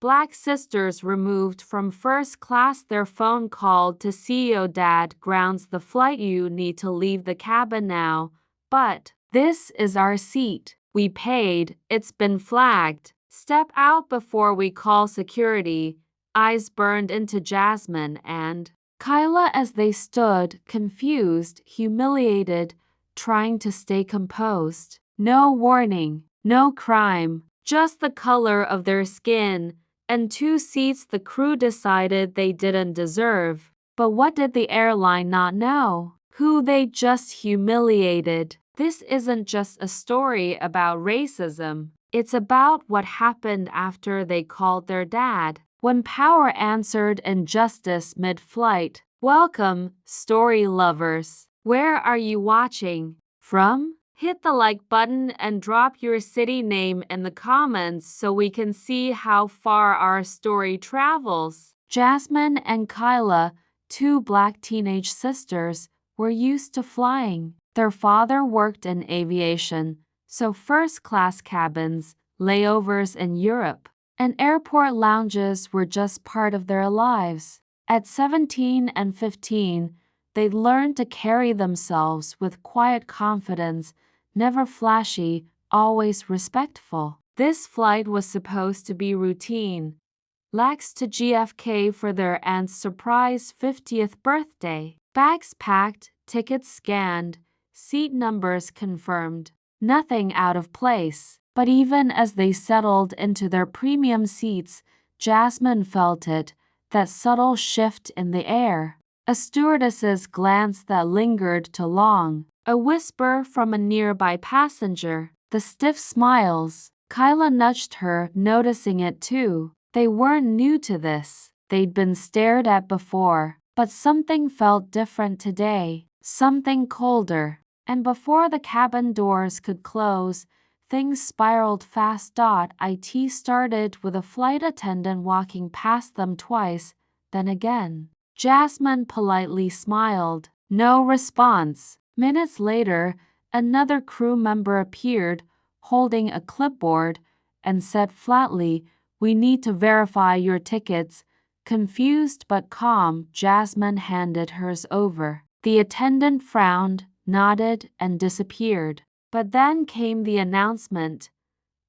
Black sisters removed from first class. Their phone called to CEO. Dad grounds the flight. You need to leave the cabin now. But this is our seat. We paid. It's been flagged. Step out before we call security. Eyes burned into Jasmine and Kyla as they stood, confused, humiliated, trying to stay composed. No warning, no crime, just the color of their skin and 2 seats the crew decided they didn't deserve. But what did the airline not know? Who they just humiliated. This isn't just a story about racism. It's about what happened after they called their dad. When power answered injustice mid-flight. Welcome, story lovers. Where are you watching from? Hit the like button and drop your city name in the comments so we can see how far our story travels. Jasmine and Kyla, 2 Black teenage sisters, were used to flying. Their father worked in aviation, so first-class cabins, layovers in Europe, and airport lounges were just part of their lives. At 17 and 15, they'd learned to carry themselves with quiet confidence, never flashy, always respectful. This flight was supposed to be routine. Lax to JFK for their aunt's surprise 50th birthday. Bags packed, tickets scanned, seat numbers confirmed. Nothing out of place. But even as they settled into their premium seats, Jasmine felt it, that subtle shift in the air. A stewardess's glance that lingered too long. A whisper from a nearby passenger. The stiff smiles. Kyla nudged her, noticing it too. They weren't new to this. They'd been stared at before. But something felt different today. Something colder. And before the cabin doors could close, things spiraled fast. It started with a flight attendant walking past them twice, then again. Jasmine politely smiled. No response. Minutes later, another crew member appeared, holding a clipboard, and said flatly, "We need to verify your tickets." Confused but calm, Jasmine handed hers over. The attendant frowned, nodded, and disappeared. But then came the announcement.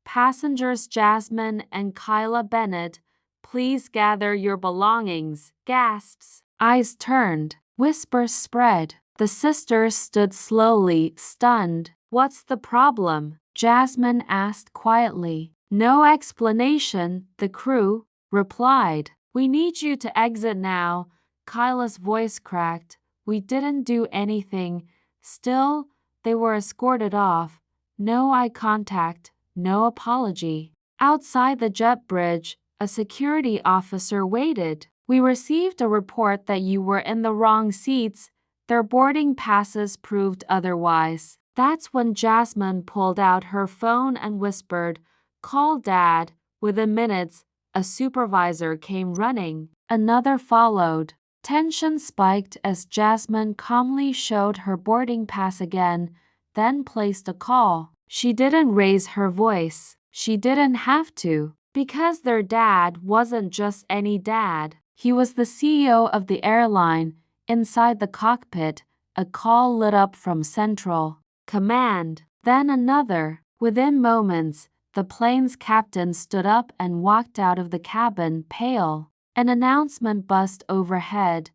Passengers Jasmine and Kyla Bennett, please gather your belongings. Gasps. Eyes turned. Whispers spread. The sisters stood slowly, stunned. What's the problem? Jasmine asked quietly. No explanation, the crew replied. We need you to exit now. Kyla's voice cracked. We didn't do anything. Still, they were escorted off. No eye contact, no apology. Outside the jet bridge, a security officer waited. We received a report that you were in the wrong seats. Their boarding passes proved otherwise. That's when Jasmine pulled out her phone and whispered, "Call Dad." Within minutes, a supervisor came running. Another followed. Tension spiked as Jasmine calmly showed her boarding pass again, then placed a call. She didn't raise her voice. She didn't have to, because their dad wasn't just any dad. He was the CEO of the airline. Inside the cockpit, a call lit up from Central Command. Then another. Within moments, the plane's captain stood up and walked out of the cabin, pale. An announcement buzzed overhead.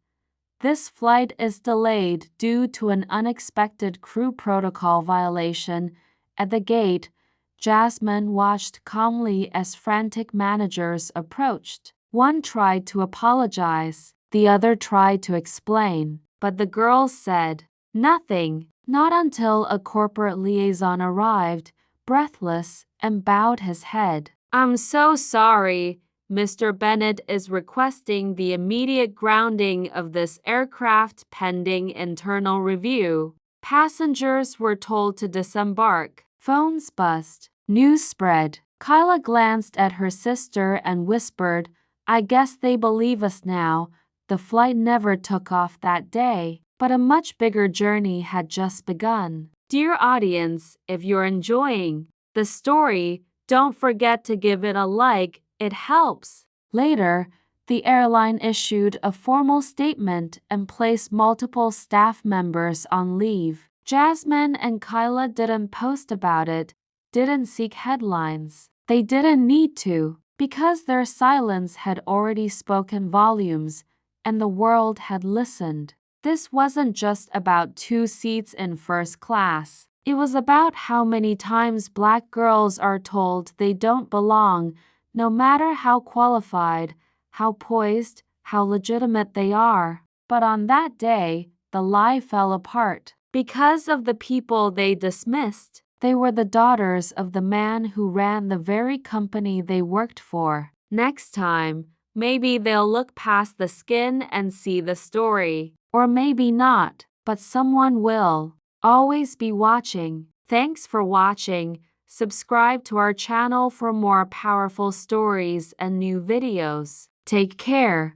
This flight is delayed due to an unexpected crew protocol violation. At the gate, Jasmine watched calmly as frantic managers approached. One tried to apologize, the other tried to explain, but the girls said nothing, not until a corporate liaison arrived, breathless, and bowed his head. I'm so sorry. Mr. Bennett is requesting the immediate grounding of this aircraft pending internal review. Passengers were told to disembark. Phones buzzed. News spread. Kyla glanced at her sister and whispered, I guess they believe us now. The flight never took off that day, but a much bigger journey had just begun. Dear audience, if you're enjoying the story, don't forget to give it a like. It helps. Later, the airline issued a formal statement and placed multiple staff members on leave. Jasmine and Kyla didn't post about it, didn't seek headlines. They didn't need to, because their silence had already spoken volumes, and the world had listened. This wasn't just about 2 seats in first class. It was about how many times Black girls are told they don't belong, no matter how qualified, how poised, how legitimate they are. But on that day, the lie fell apart. Because of the people they dismissed, they were the daughters of the man who ran the very company they worked for. Next time, maybe they'll look past the skin and see the story. Or maybe not, but someone will. Always be watching. Thanks for watching. Subscribe to our channel for more powerful stories and new videos. Take care.